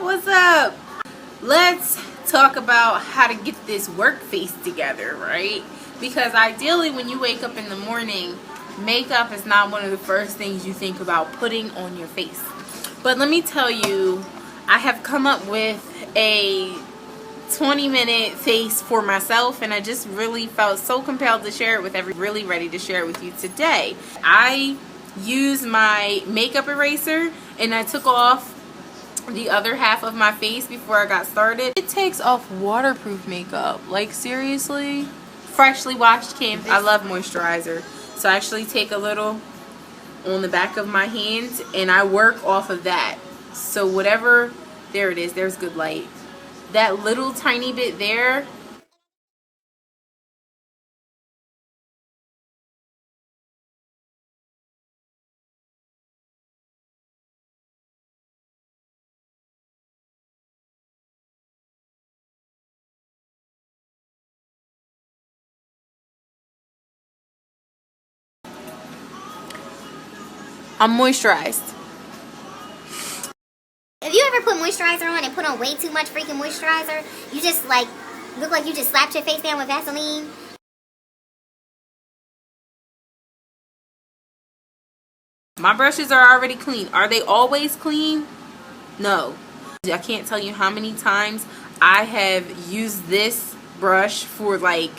What's up? Let's talk about how to get this work face together, right? Because ideally when you wake up in the morning, makeup is not one of the first things you think about putting on your face. But let me tell you, I have come up with a 20-minute face for myself, and I just really felt so compelled to share it with everyone. Really ready to share it with you today. I used my makeup eraser and I took off the other half of my face before I got started. It takes off waterproof makeup, like seriously. Freshly washed canvas. I love moisturizer, so I actually take a little on the back of my hands and I work off of that. So whatever, there it is, there's good light. That little tiny bit there, I'm moisturized. If you ever put moisturizer on and put on way too much freaking moisturizer, you just like look like you just slapped your face down with Vaseline. My brushes are already clean. Are they always clean? No. I can't tell you how many times I have used this brush for like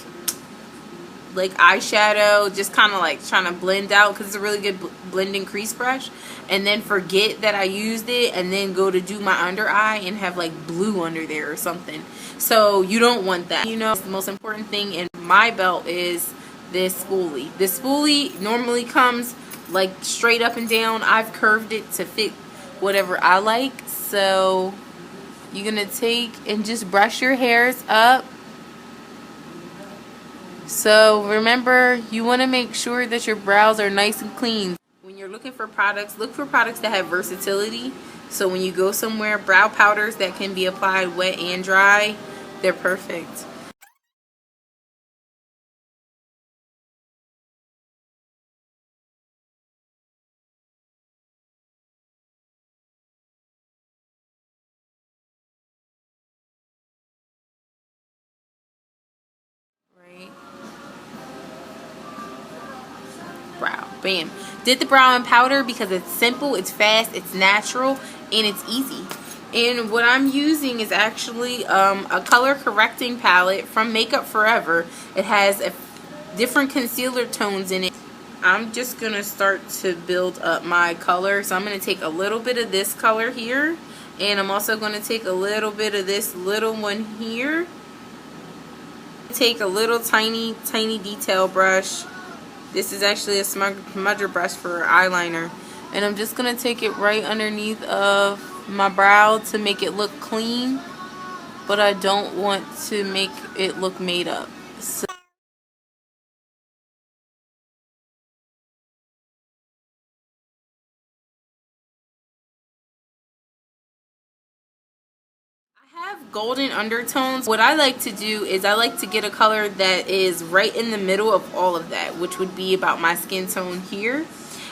eyeshadow, just kind of like trying to blend out, because it's a really good blending crease brush, and then forget that I used it and then go to do my under eye and have like blue under there or something. So you don't want that. You know, the most important thing in my belt is this spoolie. This spoolie normally comes like straight up and down. I've curved it to fit whatever I like. So you're gonna take and just brush your hairs up. So remember, you want to make sure that your brows are nice and clean. When you're looking for products, look for products that have versatility. So when you go somewhere, brow powders that can be applied wet and dry, they're perfect. Right. Brow. Bam. Did the brow and powder because it's simple, it's fast, it's natural, and it's easy. And what I'm using is actually a color correcting palette from Makeup Forever. It has different concealer tones in it. I'm just going to start to build up my color. So I'm going to take a little bit of this color here. And I'm also going to take a little bit of this little one here. Take a little tiny detail brush. This is actually a smudger brush for eyeliner, and I'm just gonna take it right underneath of my brow to make it look clean, but I don't want to make it look made up. So I have golden undertones. What I like to do is I like to get a color that is right in the middle of all of that, which would be about my skin tone here.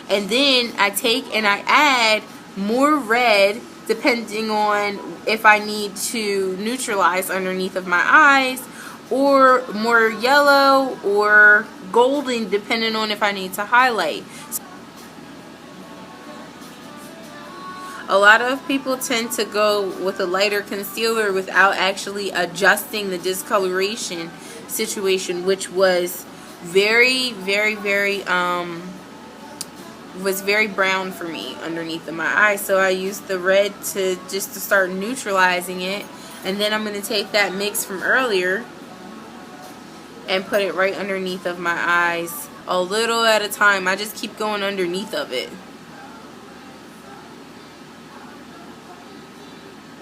And then I take and I add more red depending on if I need to neutralize underneath of my eyes, or more yellow or golden depending on if I need to highlight. A lot of people tend to go with a lighter concealer without actually adjusting the discoloration situation, which was very brown for me underneath of my eye. So I used the red to start neutralizing it, and then I'm going to take that mix from earlier and put it right underneath of my eyes, a little at a time. I just keep going underneath of it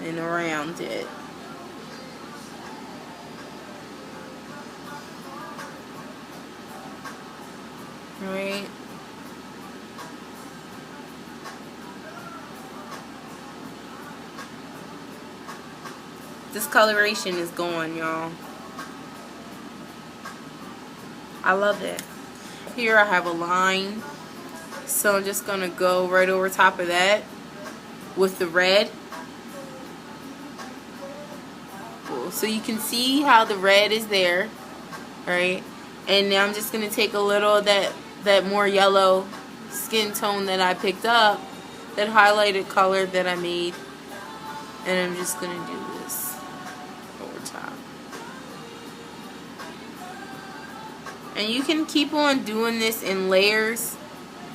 and around it. Right. Discoloration is gone, y'all. I love it. Here I have a line, so I'm just gonna go right over top of that with the red pupil. So you can see how the red is there, right? And now I'm just going to take a little of that more yellow skin tone that I picked up, that highlighted color that I made, and I'm just going to do this over top. And you can keep on doing this in layers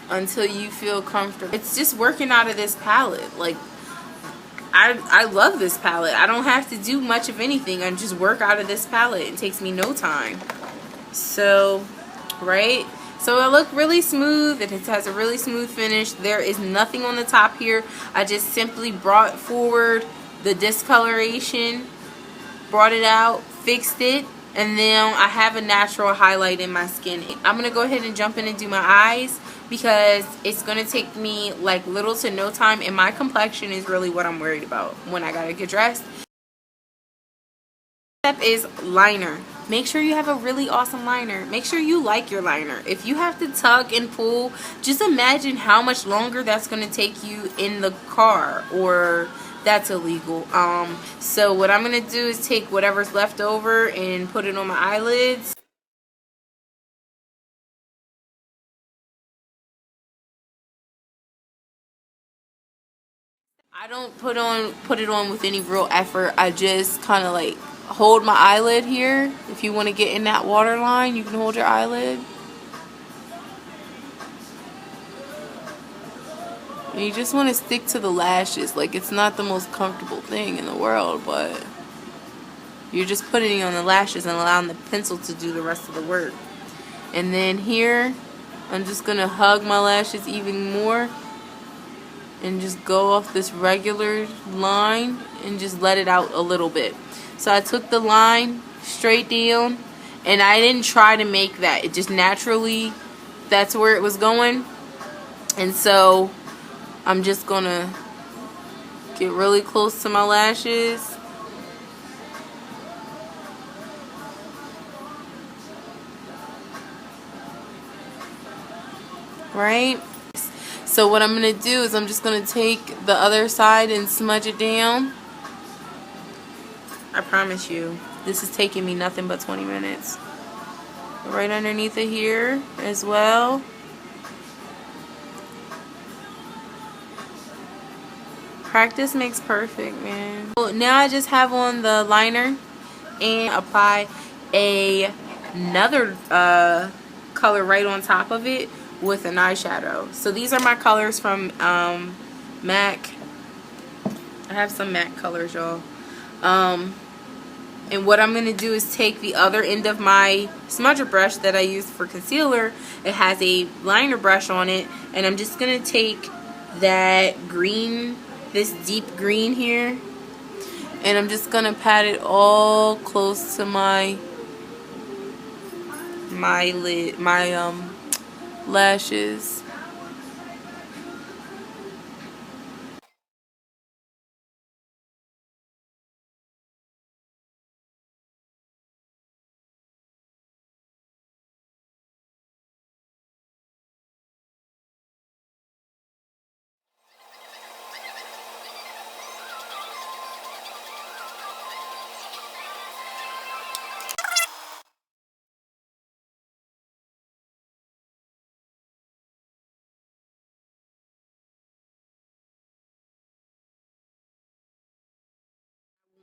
until you feel comfortable. It's just working out of this palette. Like, I love this palette. I don't have to do much of anything. I just work out of this palette. It takes me no time. So, right? So it looked really smooth. It has a really smooth finish. There is nothing on the top here. I just simply brought forward the discoloration, brought it out, fixed it, and then I have a natural highlight in my skin. I'm going to go ahead and jump in and do my eyes, because it's going to take me like little to no time, and my complexion is really what I'm worried about when I gotta get dressed. Step is liner. Make sure you have a really awesome liner. Make sure you like your liner. If you have to tug and pull, just imagine how much longer that's going to take you in the car, or that's illegal. So what I'm going to do is take whatever's left over and put it on my eyelids. I don't put it on with any real effort. I just kind of like hold my eyelid here. If you want to get in that waterline, you can hold your eyelid. And you just want to stick to the lashes. Like, it's not the most comfortable thing in the world, but you're just putting it on the lashes and allowing the pencil to do the rest of the work. And then here, I'm just going to hug my lashes even more and just go off this regular line and just let it out a little bit. So I took the line straight down, and I didn't try to make that. It just naturally, that's where it was going. And so I'm just gonna get really close to my lashes. Right? So what I'm going to do is I'm just going to take the other side and smudge it down. I promise you, this is taking me nothing but 20 minutes. Right underneath it here as well. Practice makes perfect, man. So now I just have on the liner and apply another color right on top of it with an eyeshadow. So these are my colors from MAC. I have some MAC colors, y'all. And what I'm going to do is take the other end of my smudger brush that I used for concealer. It has a liner brush on it, and I'm just going to take that green, this deep green here, and I'm just going to pat it all close to my lashes.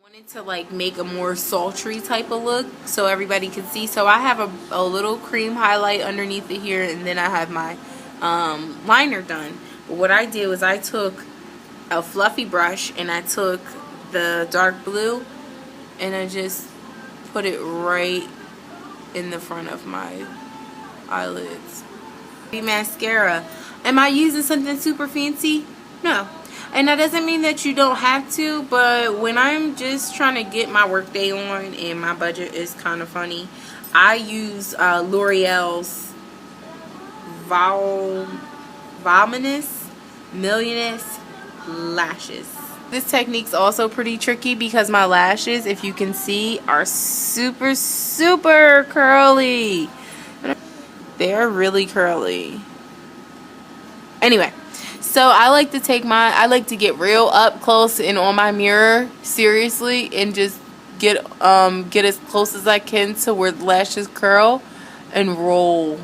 Wanted to like make a more sultry type of look so everybody can see. So I have a little cream highlight underneath it here, and then I have my liner done. But what I did was I took a fluffy brush and I took the dark blue and I just put it right in the front of my eyelids. Mascara. Am I using something super fancy? No. And that doesn't mean that you don't have to, but when I'm just trying to get my workday on and my budget is kind of funny, I use L'Oreal's Voluminous lashes. This technique's also pretty tricky because my lashes, if you can see, are super, super curly. They're really curly. Anyway. So I like to get real up close and on my mirror, seriously, and just get as close as I can to where the lashes curl and roll.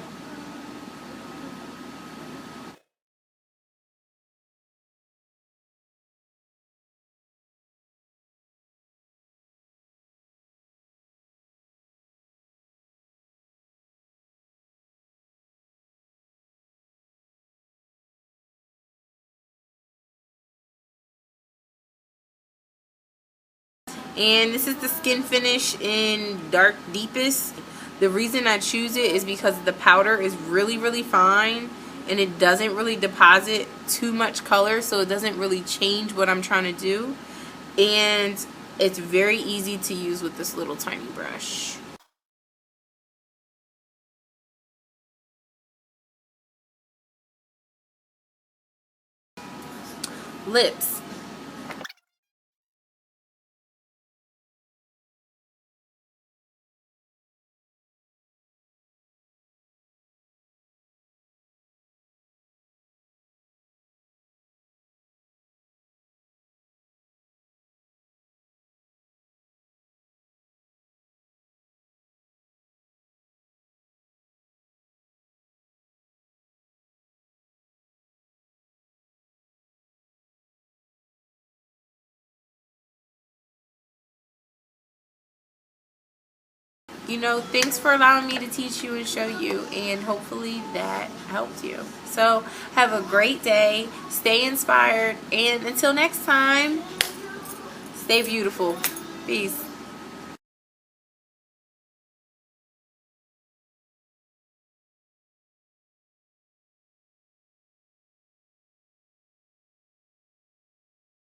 And this is the skin finish in Dark Deepest. The reason I choose it is because the powder is really fine and it doesn't really deposit too much color, so it doesn't really change what I'm trying to do. And it's very easy to use with this little tiny brush. Lips. You know, thanks for allowing me to teach you and show you, and hopefully that helped you. So have a great day, stay inspired, and until next time, stay beautiful. Peace.